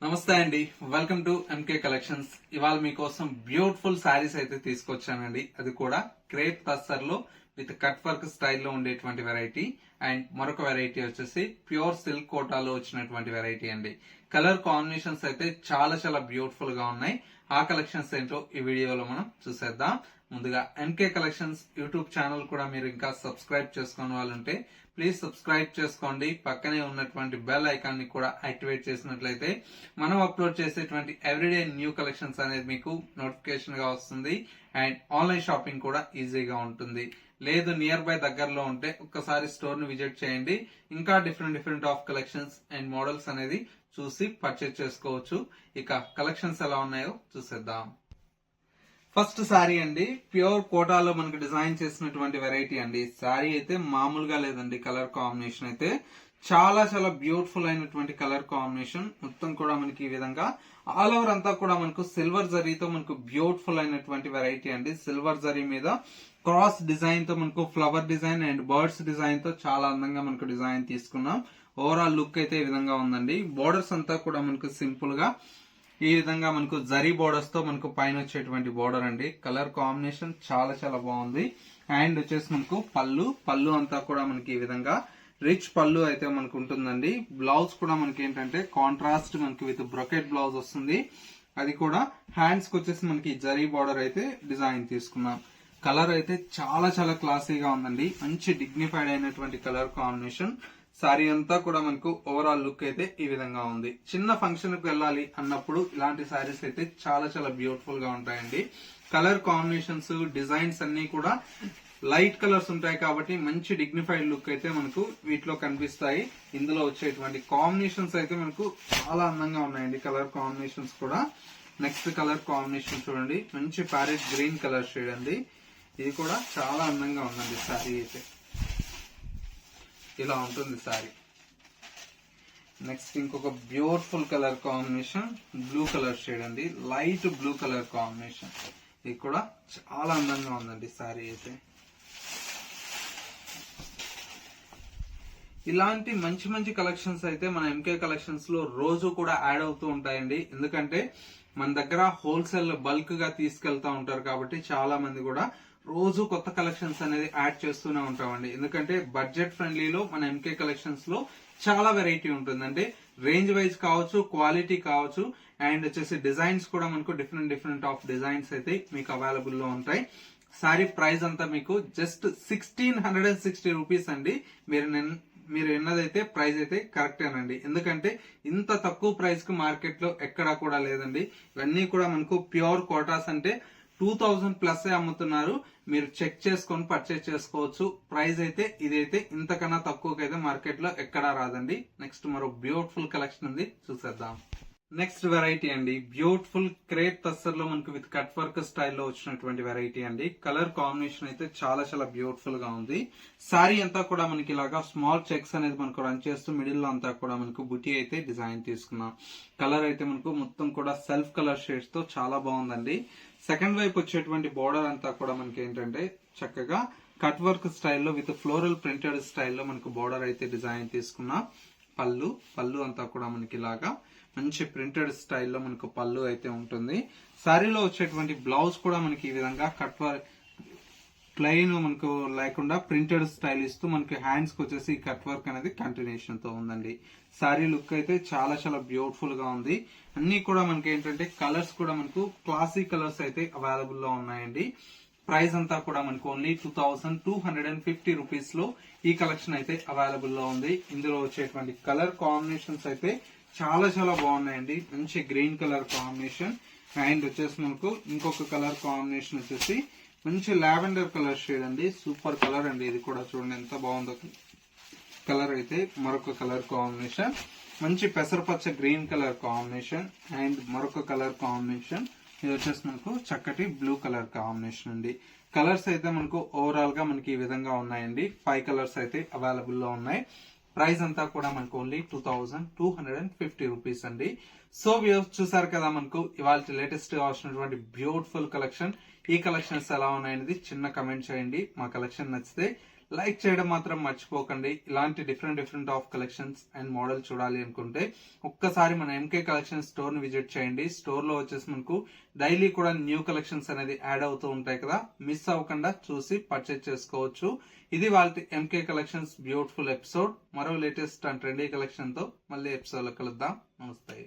నమస్తే అండి. Welcome to MK collections. ఇవాళ మీకోసం బ్యూటిఫుల్ శారీస్ అయితే తీసుకొచ్చానండి. అది కూడా క్రేప్ టస్సర్ లో విత్ కట్ వర్క్ స్టైల్లో ఉండేటువంటి వెరైటీ. అండ్ మరొక వెరైటీ వచ్చేసి ప్యూర్ సిల్క్ కోటాలో వచ్చినటువంటి వెరైటీ అండి. కలర్ కాంబినేషన్స్ అయితే చాలా చాలా బ్యూటిఫుల్ గా ఉన్నాయి. ఆ కలెక్షన్స్ ఏంటో ఈ వీడియోలో మనం చూసేద్దాం. ముందుగా ఎంకే కలెక్షన్స్ యూట్యూబ్ ఛానల్ కూడా మీరు ఇంకా సబ్స్క్రైబ్ చేసుకునే వాళ్ళుంటే ప్లీజ్ సబ్స్క్రైబ్ చేసుకోండి. పక్కనే ఉన్నటువంటి బెల్ ఐకాన్ ని కూడా యాక్టివేట్ చేసినట్లయితే మనం అప్లోడ్ చేసేటువంటి ఎవ్రీడే న్యూ కలెక్షన్స్ అనేది మీకు నోటిఫికేషన్ గా వస్తుంది. అండ్ ఆన్లైన్ షాపింగ్ కూడా ఈజీగా ఉంటుంది. లేదు నియర్ బై దగ్గరలో ఉంటే ఒక్కసారి స్టోర్ ని విజిట్ చేయండి. ఇంకా different of collections and models అనేది చూసి పర్చేజ్ చేసుకోవచ్చు. ఇక కలెక్షన్స్ ఎలా ఉన్నాయో చూసేద్దాం. ఫస్ట్ శారీ అండి, ప్యూర్ కోటాలో మనకు డిజైన్ చేసినటువంటి వెరైటీ అండి. శారీ అయితే మామూలుగా లేదండి. కలర్ కాంబినేషన్ అయితే చాలా చాలా బ్యూటిఫుల్ అయినటువంటి కలర్ కాంబినేషన్. మొత్తం కూడా మనకి ఈ విధంగా ఆల్ ఓవర్ అంతా కూడా మనకు సిల్వర్ జరీతో మనకు బ్యూటిఫుల్ అయినటువంటి వెరైటీ అండి. సిల్వర్ జరీ మీద క్రాస్ డిజైన్ తో మనకు flower design and birds design తో చాలా అందంగా మనకు డిజైన్ తీసుకున్నాం. ఓవరాల్ లుక్ అయితే ఈ విధంగా ఉందండి. బోర్డర్స్ అంతా కూడా మనకు సింపుల్ గా ఈ విధంగా మనకు జరీ బోర్డర్స్ తో మనకు పైన వచ్చేటువంటి బోర్డర్ అండి. కలర్ కాంబినేషన్ చాలా చాలా బాగుంది. అండ్ వచ్చేసి మనకు పళ్ళు అంతా కూడా మనకి ఈ విధంగా రిచ్ పళ్ళు అయితే మనకు ఉంటుందండి. బ్లౌజ్ కూడా మనకి ఏంటంటే కాంట్రాస్ట్ మనకి విత్ బ్రొకెట్ బ్లౌజ్ వస్తుంది. అది కూడా హ్యాండ్స్ కి వచ్చేసి మనకి జరీ బోర్డర్ అయితే డిజైన్ తీసుకున్నాం. కలర్ అయితే చాలా చాలా క్లాసీగా ఉందండి. మంచి డిగ్నిఫైడ్ అయినటువంటి కలర్ కాంబినేషన్. సారీ అంతా కూడా మనకు ఓవరాల్ లుక్ అయితే ఈ విధంగా ఉంది. చిన్న ఫంక్షన్ కు వెళ్ళాలి అన్నప్పుడు ఇలాంటి సారీస్ అయితే చాలా చాలా బ్యూటిఫుల్ గా ఉంటాయండి. కలర్ కాంబినేషన్స్ డిజైన్స్ అన్ని కూడా లైట్ కలర్స్ ఉంటాయి కాబట్టి మంచి డిగ్నిఫైడ్ లుక్ అయితే మనకు వీటిలో కనిపిస్తాయి. ఇందులో వచ్చేటువంటి కాంబినేషన్స్ అయితే మనకు చాలా అందంగా ఉన్నాయండి. కలర్ కాంబినేషన్స్ కూడా. నెక్స్ట్ కలర్ కాంబినేషన్ చూడండి, మంచి ప్యారెట్ గ్రీన్ కలర్ షేడ్ అండి. ఇది కూడా చాలా అందంగా ఉందండి. సారీ అయితే ఇలా ఉంటుంది సారీ. నెక్స్ట్ ఇంకొక beautiful colour combination, blue colour shade అండి. Light blue colour combination. ఇది కూడా చాలా అందంగా ఉందండి సారీ అయితే. ఇలాంటి మంచి మంచి కలెక్షన్స్ అయితే మన ఎంకే కలెక్షన్స్ లో రోజు కూడా యాడ్ అవుతూ ఉంటాయండి. ఎందుకంటే మన దగ్గర హోల్సేల్ బల్క్ గా తీసుకెళ్తా ఉంటారు కాబట్టి చాలా మంది కూడా రోజు కొత్త కలెక్షన్స్ అనేది యాడ్ చేస్తూనే ఉంటామండి. ఎందుకంటే బడ్జెట్ ఫ్రెండ్లీలో మన ఎంకే కలెక్షన్స్ లో చాలా వెరైటీ ఉంటుందండి. రేంజ్ వైజ్ కావచ్చు, క్వాలిటీ కావచ్చు, అండ్ వచ్చేసి డిజైన్స్ కూడా మనకు డిఫరెంట్ ఆఫ్ డిజైన్స్ అయితే మీకు అవైలబుల్ లో ఉంటాయి. సారీ ప్రైస్ అంతా మీకు జస్ట్ 1660 రూపీస్ అండి. మీరు విన్నదైతే ప్రైస్ అయితే కరెక్టేనండి. ఎందుకంటే ఇంత తక్కువ ప్రైస్ కు మార్కెట్ లో ఎక్కడా కూడా లేదండి. ఇవన్నీ కూడా మనకు ప్యూర్ కోటాస్ అంటే 2000 ప్లస్ అమ్ముతున్నారు. మీరు చెక్ చేసుకొని పర్చేస్ చేసుకోవచ్చు. ప్రైస్ అయితే ఇదైతే ఇంతకన్నా తక్కువకైతే మార్కెట్ లో ఎక్కడా రాదండి. నెక్స్ట్ మరో బ్యూటిఫుల్ కలెక్షన్ ఉంది, చూసేద్దాం. నెక్స్ట్ వెరైటీ అండి, బ్యూటిఫుల్ క్రేప్ టస్సర్ లో మనకు విత్ కట్ వర్క్ స్టైల్లో వచ్చినటువంటి వెరైటీ అండి. కలర్ కాంబినేషన్ అయితే చాలా చాలా బ్యూటిఫుల్ గా ఉంది. సారీ అంతా కూడా మనకి ఇలాగా స్మాల్ చెక్స్ అనేది మనకు రన్ చేస్తూ మిడిల్ లో అంతా కూడా మనకు బుటీ అయితే డిజైన్ తీసుకున్నాం. కలర్ అయితే మనకు మొత్తం కూడా సెల్ఫ్ కలర్ షేడ్స్ తో చాలా బాగుందండి. సెకండ్ వైపు వచ్చేటువంటి బోర్డర్ అంతా కూడా మనకి ఏంటంటే చక్కగా కట్ వర్క్ స్టైల్లో విత్ ఫ్లోరల్ ప్రింటెడ్ స్టైల్లో మనకు బోర్డర్ అయితే డిజైన్ తీసుకున్నాం. పళ్ళు అంతా కూడా మనకి ఇలాగా మంచి ప్రింటెడ్ స్టైల్లో మనకు పళ్ళు అయితే ఉంటుంది. శారీలో వచ్చేటువంటి బ్లౌజ్ కూడా మనకి ఈ విధంగా కట్ వర్క్ ప్లెయిన్ మనకు లేకుండా ప్రింటెడ్ స్టైల్ ఇస్తూ మనకి హ్యాండ్స్ కి వచ్చేసి కట్ వర్క్ అనేది కంటిన్యూషన్ తో ఉందండి. శారీ లుక్ అయితే చాలా చాలా బ్యూటిఫుల్ గా ఉంది. అన్ని కూడా మనకి ఏంటంటే కలర్స్ కూడా మనకు క్లాసిక్ కలర్స్ అయితే అవైలబుల్ లో ఉన్నాయండి. ప్రైస్ అంతా కూడా మనకు ఓన్లీ 2250 రూపీస్ లో ఈ కలెక్షన్ అయితే అవైలబుల్ లో ఉంది. ఇందులో వచ్చేటువంటి కలర్ కాంబినేషన్స్ అయితే చాలా చాలా బాగున్నాయండి. మంచి గ్రీన్ కలర్ కాంబినేషన్ అండ్ వచ్చేసి మనకు ఇంకొక కలర్ కాంబినేషన్ వచ్చేసి మంచి లావెండర్ కలర్ షేడ్ అండి. సూపర్ కలర్ అండి. ఇది కూడా చూడండి ఎంత బాగుందో కలర్ అయితే. మరొక కలర్ కాంబినేషన్ మంచి పెసరపచ్చ గ్రీన్ కలర్ కాంబినేషన్ అండ్ మరొక కలర్ కాంబినేషన్. ఇది వచ్చేసి మనకు చక్కటి బ్లూ కలర్ కాంబినేషన్ అండి. కలర్స్ అయితే మనకు ఓవరాల్ గా మనకి ఈ విధంగా ఉన్నాయండి. 5 కలర్స్ అయితే అవైలబుల్ లో ఉన్నాయి. ప్రైస్ అంతా కూడా మనకు ఓన్లీ 2250 రూపీస్ అండి. సో వ్యూవర్స్ చూసారు కదా మనకు ఇవాళ లేటెస్ట్ గా వచ్చినటువంటి బ్యూటిఫుల్ కలెక్షన్. ఈ కలెక్షన్స్ ఎలా ఉన్నాయనేది చిన్న కమెంట్ చేయండి. మా కలెక్షన్ నచ్చితే లైక్ చేయడం మాత్రం మర్చిపోకండి. ఇలాంటి different of collections and model చూడాలి అనుకుంటే ఒక్కసారి మన ఎంకే కలెక్షన్ స్టోర్ ని విజిట్ చేయండి. స్టోర్ లో వచ్చేసి మనకు డైలీ కూడా న్యూ కలెక్షన్స్ అనేది యాడ్ అవుతూ ఉంటాయి కదా, మిస్ అవ్వకుండా చూసి పర్చేజ్ చేసుకోవచ్చు. ఇది వాళ్ళ ఎంకే కలెక్షన్స్ బ్యూటిఫుల్ ఎపిసోడ్. మరో లేటెస్ట్ అండ్ ట్రెండీ కలెక్షన్ తో మళ్ళీ ఎపిసోడ్ లో కలుద్దాం. నమస్తే.